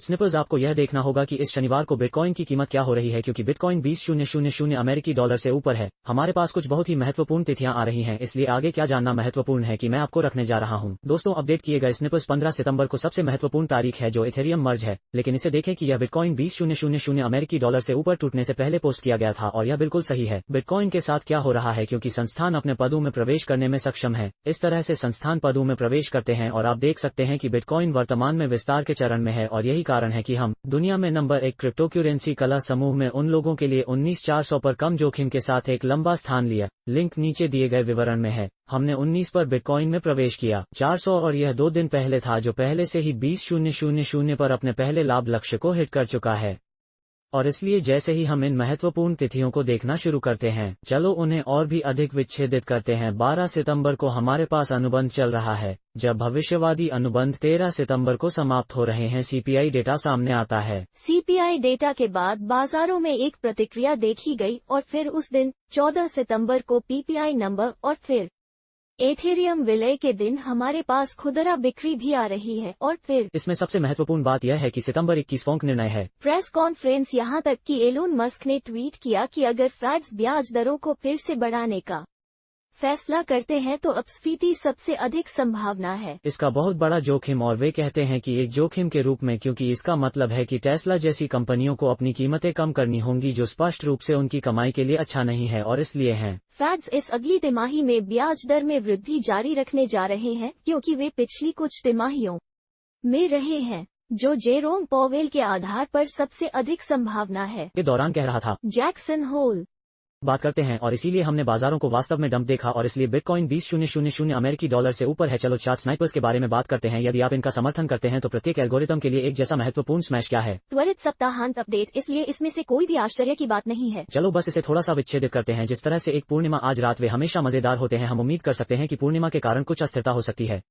Snipers, आपको यह देखना होगा कि इस शनिवार को बिटकॉइन की कीमत क्या हो रही है, क्योंकि बिटकॉइन 20,000 अमेरिकी डॉलर से ऊपर है। हमारे पास कुछ बहुत ही महत्वपूर्ण तिथियां आ रही हैं, इसलिए आगे क्या जानना महत्वपूर्ण है कि मैं आपको रखने जा रहा हूं। दोस्तों, अपडेट किए गए स्निपर्स 15 सितंबर को सबसे महत्वपूर्ण तारीख है जो इथेरियम मर्ज है, लेकिन इसे देखें कि यह बिटकॉइन 20,000 अमेरिकी डॉलर से ऊपर टूटने से पहले पोस्ट किया गया था और यह बिल्कुल सही है। बिटकॉइन के साथ क्या हो रहा है, क्योंकि संस्थान अपने पदों में प्रवेश करने में सक्षम है। इस तरह से संस्थान पदों में प्रवेश करते हैं और आप देख सकते हैं कि बिटकॉइन वर्तमान में विस्तार के चरण में है और यही कारण है कि हम दुनिया में नंबर 1 क्रिप्टोकरेंसी कला समूह में उन लोगों के लिए 19,400 पर कम जोखिम के साथ एक लंबा स्थान लिया। लिंक नीचे दिए गए विवरण में है। हमने 19 पर बिटकॉइन में प्रवेश किया 400 और यह 2 दिन पहले था, जो पहले से ही 20,000 पर अपने पहले लाभ लक्ष्य को हिट कर चुका है। और इसलिए जैसे ही हम इन महत्वपूर्ण तिथियों को देखना शुरू करते हैं, चलो उन्हें और भी अधिक विच्छेदित करते हैं। 12 सितंबर को हमारे पास अनुबंध चल रहा है, जब भविष्यवादी अनुबंध 13 सितंबर को समाप्त हो रहे हैं। सीपीआई डेटा सामने आता है। सीपीआई डेटा के बाद बाजारों में एक प्रतिक्रिया देखी गई और फिर उस दिन 14 सितंबर को पीपीआई नंबर और फिर एथेरियम विलय के दिन हमारे पास खुदरा बिक्री भी आ रही है। और फिर इसमें सबसे महत्वपूर्ण बात यह है कि सितंबर 21 फोंक निर्णय है। प्रेस कॉन्फ्रेंस, यहाँ तक कि एलोन मस्क ने ट्वीट किया कि अगर फेड्स ब्याज दरों को फिर से बढ़ाने का फैसला करते हैं तो अपस्फीति सबसे अधिक संभावना है। इसका बहुत बड़ा जोखिम, और वे कहते हैं कि एक जोखिम के रूप में, क्योंकि इसका मतलब है कि टेस्ला जैसी कंपनियों को अपनी कीमतें कम करनी होंगी, जो स्पष्ट रूप से उनकी कमाई के लिए अच्छा नहीं है। और इसलिए हैं फेड्स इस अगली तिमाही में ब्याज दर में वृद्धि जारी रखने जा रहे हैं, क्योंकि वे पिछली कुछ तिमाहियों में रहे हैं, जो जेरोम पॉवेल के आधार पर सबसे अधिक संभावना है के दौरान कह रहा था। जैक्सन होल बात करते हैं, और इसीलिए हमने बाजारों को वास्तव में डंप देखा और इसलिए बिटकॉइन 20,000 अमेरिकी डॉलर से ऊपर है। चलो चार्ट स्नाइपर्स के बारे में बात करते हैं। यदि आप इनका समर्थन करते हैं तो प्रत्येक एल्गोरिथम के लिए एक जैसा महत्वपूर्ण स्मैश क्या है? त्वरित सप्ताहांत अपडेट, इसलिए इसमें से कोई भी आश्चर्य की बात नहीं है। चलो बस इसे थोड़ा सा विच्छेदित करते हैं। जिस तरह से एक पूर्णिमा आज रात, वे हमेशा मजेदार होते हैं। हम उम्मीद कर सकते हैं कि पूर्णिमा के कारण कुछ अस्थिरता हो सकती है।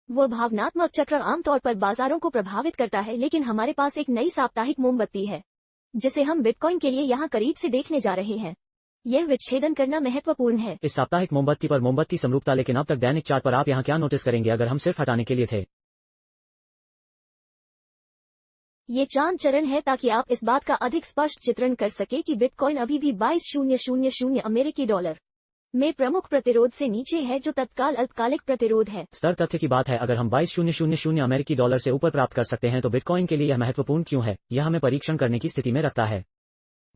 वो भावनात्मक चक्र आमतौर पर बाजारों को प्रभावित करता है, लेकिन हमारे पास एक नई साप्ताहिक मोमबत्ती है जिसे हम बिटकॉइन के लिए यहाँ करीब से देखने जा रहे हैं। यह विच्छेदन करना महत्वपूर्ण है। इस साप्ताहिक मोमबत्ती पर मोमबत्ती समरूपता, लेकिन अब तक दैनिक चार्ट पर आप यहाँ क्या नोटिस करेंगे अगर हम सिर्फ हटाने के लिए थे? ये चांद चरण है ताकि आप इस बात का अधिक स्पष्ट चित्रण कर सके कि बिटकॉइन अभी भी 22,000 अमेरिकी डॉलर में प्रमुख प्रतिरोध से नीचे है, जो तत्काल अल्पकालिक प्रतिरोध है। स्तर तथ्य की बात है। अगर हम 22,000 अमेरिकी डॉलर से ऊपर प्राप्त कर सकते हैं तो बिटकॉइन के लिए यह महत्वपूर्ण क्यों है? यह हमें परीक्षण करने की स्थिति में रखता है।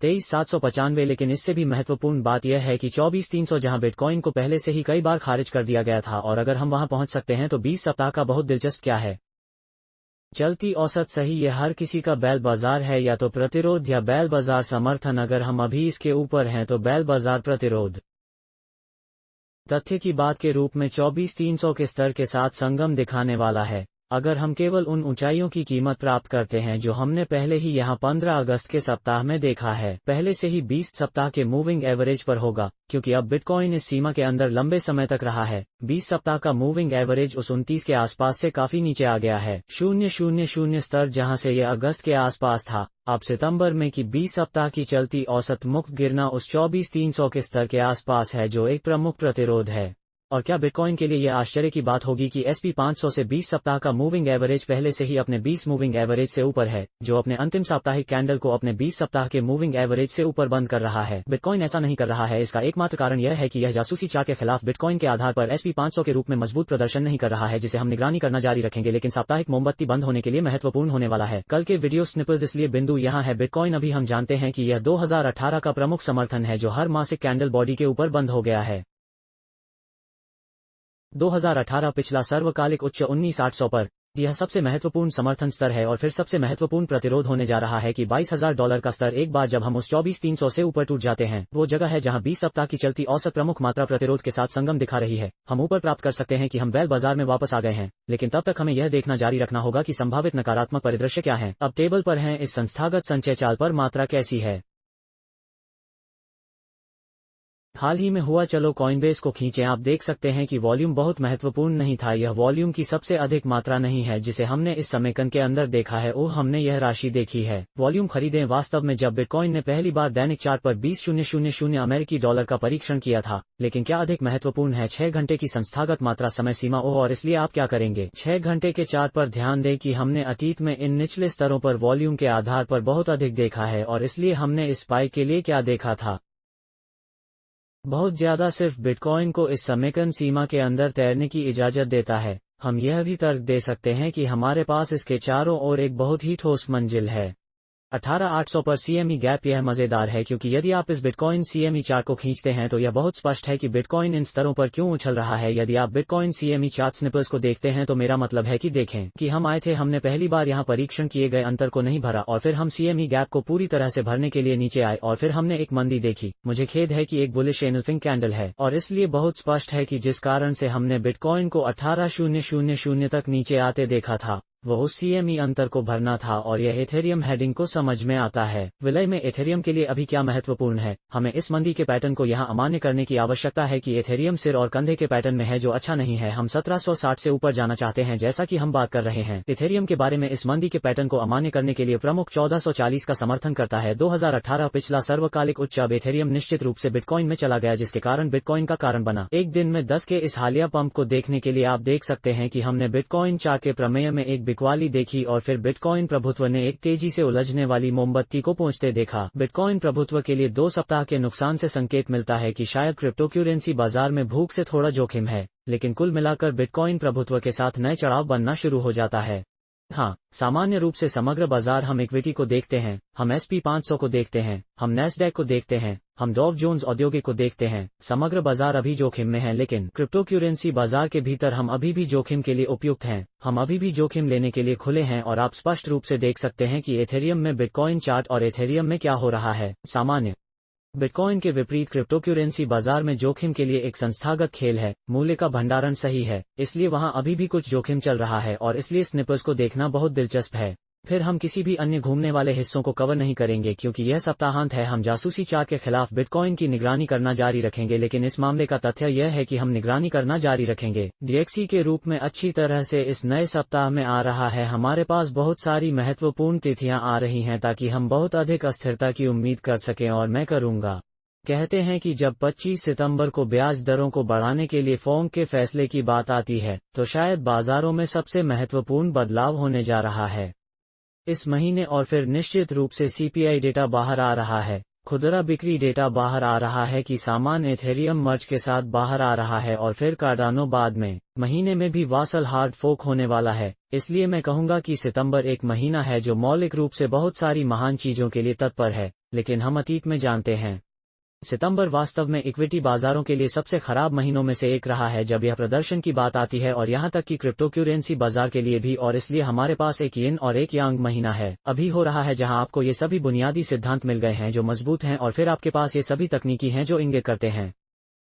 23,795, लेकिन इससे भी महत्वपूर्ण बात यह है कि 24,300, जहां बिटकॉइन को पहले से ही कई बार खारिज कर दिया गया था, और अगर हम वहां पहुंच सकते हैं तो 20 सप्ताह का बहुत दिलचस्प क्या है? चलती औसत सही, यह हर किसी का बैल बाजार है, या तो प्रतिरोध या बैल बाजार समर्थन। अगर हम अभी इसके ऊपर हैं तो बैल बाजार प्रतिरोध तथ्य की बात के रूप में 24,300 के स्तर के साथ संगम दिखाने वाला है। अगर हम केवल उन ऊंचाइयों की कीमत प्राप्त करते हैं जो हमने पहले ही यहां 15 अगस्त के सप्ताह में देखा है, पहले से ही 20 सप्ताह के मूविंग एवरेज पर होगा, क्योंकि अब बिटकॉइन इस सीमा के अंदर लंबे समय तक रहा है। 20 सप्ताह का मूविंग एवरेज उस 29 के आसपास से काफी नीचे आ गया है। 0,00 स्तर जहां से यह अगस्त के आसपास था, अब सितंबर में की 20 सप्ताह की चलती औसत मुक्त गिरना उस 24,300 के स्तर के आसपास है, जो एक प्रमुख प्रतिरोध है। और क्या बिटकॉइन के लिए यह आश्चर्य की बात होगी कि SP 500 से 20 सप्ताह का मूविंग एवरेज पहले से ही अपने 20 मूविंग एवरेज से ऊपर है, जो अपने अंतिम साप्ताहिक कैंडल को अपने 20 सप्ताह के मूविंग एवरेज से ऊपर बंद कर रहा है? बिटकॉइन ऐसा नहीं कर रहा है। इसका एकमात्र कारण यह है कि यह जासूसी चार्ट के खिलाफ बिटकॉइन के आधार पर SP 500 के रूप में मजबूत प्रदर्शन नहीं कर रहा है, जिसे हम निगरानी करना जारी रखेंगे, लेकिन साप्ताहिक मोमबत्ती बंद होने के लिए महत्वपूर्ण होने वाला है। कल के वीडियो स्निपर्स, इसलिए बिंदु यहाँ है। बिटकॉइन अभी हम जानते हैं कि यह 2018 का प्रमुख समर्थन है, जो हर मासिक कैंडल बॉडी के ऊपर बंद हो गया है। 2018 पिछला सर्वकालिक उच्च 19,800 पर। यह सबसे महत्वपूर्ण समर्थन स्तर है और फिर सबसे महत्वपूर्ण प्रतिरोध होने जा रहा है कि $22,000 का स्तर। एक बार जब हम उस 24,300 से ऊपर टूट जाते हैं, वो जगह है जहां 20 सप्ताह की चलती औसत प्रमुख मात्रा प्रतिरोध के साथ संगम दिखा रही है। हम ऊपर प्राप्त कर सकते हैं कि हम बैल बाजार में वापस आ गए हैं, लेकिन तब तक हमें यह देखना जारी रखना होगा कि संभावित नकारात्मक परिदृश्य क्या है। अब टेबल पर हैं, इस संस्थागत संचय चाल पर मात्रा कैसी है? हाल ही में हुआ। चलो कॉइनबेस को खींचें। आप देख सकते हैं कि वॉल्यूम बहुत महत्वपूर्ण नहीं था। यह वॉल्यूम की सबसे अधिक मात्रा नहीं है जिसे हमने इस समेकन के अंदर देखा है। ओह, हमने यह राशि देखी है। वॉल्यूम खरीदें। वास्तव में जब बिटकॉइन ने पहली बार दैनिक चार्ट पर 20,000 अमेरिकी डॉलर का परीक्षण किया था, लेकिन क्या अधिक महत्वपूर्ण है 6 घंटे की संस्थागत मात्रा समय सीमा। ओह, और इसलिए आप क्या करेंगे 6 घंटे के चार्ट पर ध्यान दें कि हमने अतीत में इन निचले स्तरों पर वॉल्यूम के आधार पर बहुत अधिक देखा है, और इसलिए हमने इस स्पाइक के लिए क्या देखा था, बहुत ज्यादा। सिर्फ बिटकॉइन को इस समेकन सीमा के अंदर तैरने की इजाजत देता है। हम यह भी तर्क दे सकते हैं कि हमारे पास इसके चारों ओर एक बहुत ही ठोस मंजिल है। 18,800 पर CME गैप। यह मजेदार है क्योंकि यदि आप इस बिटकॉइन CME चार्ट को खींचते हैं तो यह बहुत स्पष्ट है कि बिटकॉइन इन स्तरों पर क्यों उछल रहा है। यदि आप बिटकॉइन CME चार्ट स्निपर्स को देखते हैं तो मेरा मतलब है कि देखें कि हम आए थे, हमने पहली बार यहां परीक्षण किए गए अंतर को नहीं भरा, और फिर हम CME गैप को पूरी तरह से भरने के लिए नीचे आए, और फिर हमने एक मंदी देखी। मुझे खेद है कि एक बुलिश एनल्फिंग कैंडल है, और इसलिए बहुत स्पष्ट है कि जिस कारण से हमने बिटकॉइन को 18,000 तक नीचे आते देखा था, वो उस CME अंतर को भरना था, और यह एथेरियम हेडिंग को समझ में आता है। विलय में एथेरियम के लिए अभी क्या महत्वपूर्ण है, हमें इस मंदी के पैटर्न को यहां अमान्य करने की आवश्यकता है कि एथेरियम सिर और कंधे के पैटर्न में है, जो अच्छा नहीं है। हम 1760 से ऊपर जाना चाहते हैं जैसा कि हम बात कर रहे हैं। एथेरियम के बारे में इस मंदी के पैटर्न को अमान्य करने के लिए प्रमुख 1440 का समर्थन करता है। 2018 पिछला सर्वकालिक उच्च। अब एथेरियम निश्चित रूप से बिटकॉइन में चला गया, जिसके कारण बिटकॉइन का कारण बना। एक दिन में 10 के इस हालिया पंप को देखने के लिए आप देख सकते हैं कि हमने बिटकॉइन चार्ट के प्रमेय में एक बिकवाली देखी, और फिर बिटकॉइन प्रभुत्व ने एक तेजी से उलझने वाली मोमबत्ती को पहुंचते देखा। बिटकॉइन प्रभुत्व के लिए 2 सप्ताह के नुकसान से संकेत मिलता है कि शायद क्रिप्टोकरेंसी बाजार में भूख से थोड़ा जोखिम है, लेकिन कुल मिलाकर बिटकॉइन प्रभुत्व के साथ नए चढ़ाव बनना शुरू हो जाता है। हाँ, सामान्य रूप से समग्र बाजार, हम इक्विटी को देखते हैं, हम SP 500 को देखते हैं, हम नैस्डैक को देखते हैं, हम डॉव जोन्स औद्योगिक को देखते हैं। समग्र बाजार अभी जोखिम में है, लेकिन क्रिप्टोकरेंसी बाजार के भीतर हम अभी भी जोखिम के लिए उपयुक्त हैं। हम अभी भी जोखिम लेने के लिए खुले हैं, और आप स्पष्ट रूप से देख सकते हैं कि एथेरियम में बिटकॉइन चार्ट और एथेरियम में क्या हो रहा है। सामान्य बिटकॉइन के विपरीत क्रिप्टोकरेंसी बाजार में जोखिम के लिए एक संस्थागत खेल है। मूल्य का भंडारण सही है, इसलिए वहां अभी भी कुछ जोखिम चल रहा है, और इसलिए स्निपर्स को देखना बहुत दिलचस्प है। फिर हम किसी भी अन्य घूमने वाले हिस्सों को कवर नहीं करेंगे क्योंकि यह सप्ताहांत है। हम जासूसी चार्ट के खिलाफ बिटकॉइन की निगरानी करना जारी रखेंगे, लेकिन इस मामले का तथ्य यह है कि हम निगरानी करना जारी रखेंगे। DXY के रूप में अच्छी तरह से इस नए सप्ताह में आ रहा है। हमारे पास बहुत सारी महत्वपूर्ण तिथियां आ रही हैं ताकि हम बहुत अधिक अस्थिरता की उम्मीद कर सकें, और मैं करूंगा। कहते हैं कि जब 25 सितंबर को ब्याज दरों को बढ़ाने के लिए FOMC के फैसले की बात आती है, तो शायद बाजारों में सबसे महत्वपूर्ण बदलाव होने जा रहा है इस महीने। और फिर निश्चित रूप से CPI डेटा बाहर आ रहा है, खुदरा बिक्री डेटा बाहर आ रहा है कि सामान एथेरियम मर्ज के साथ बाहर आ रहा है, और फिर कार्डानो बाद में महीने में भी वासल हार्ड फोक होने वाला है। इसलिए मैं कहूंगा कि सितंबर एक महीना है जो मौलिक रूप से बहुत सारी महान चीजों के लिए तत्पर है, लेकिन हम अतीत में जानते हैं सितंबर वास्तव में इक्विटी बाजारों के लिए सबसे खराब महीनों में से एक रहा है जब यह प्रदर्शन की बात आती है, और यहां तक कि क्रिप्टोकरेंसी बाजार के लिए भी। और इसलिए हमारे पास एक यिन और एक यांग महीना है अभी हो रहा है, जहां आपको ये सभी बुनियादी सिद्धांत मिल गए हैं जो मजबूत हैं, और फिर आपके पास ये सभी तकनीकी हैं जो इंगित करते हैं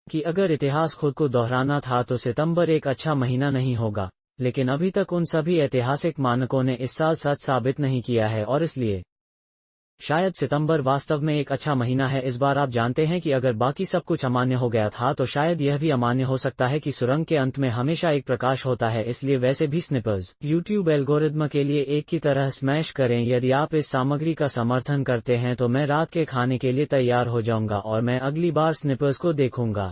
कि अगर इतिहास खुद को दोहराना था तो सितंबर एक अच्छा महीना नहीं होगा। लेकिन अभी तक उन सभी ऐतिहासिक मानकों ने इस साल सच साबित नहीं किया है, और इसलिए शायद सितंबर वास्तव में एक अच्छा महीना है। इस बार आप जानते हैं कि अगर बाकी सब कुछ अमान्य हो गया था तो शायद यह भी अमान्य हो सकता है कि सुरंग के अंत में हमेशा एक प्रकाश होता है। इसलिए वैसे भी स्निपर्स YouTube एल्गोरिदम के लिए एक की तरह स्मैश करें। यदि आप इस सामग्री का समर्थन करते हैं तो मैं रात के खाने के लिए तैयार हो जाऊंगा, और मैं अगली बार स्निपर्स को देखूंगा।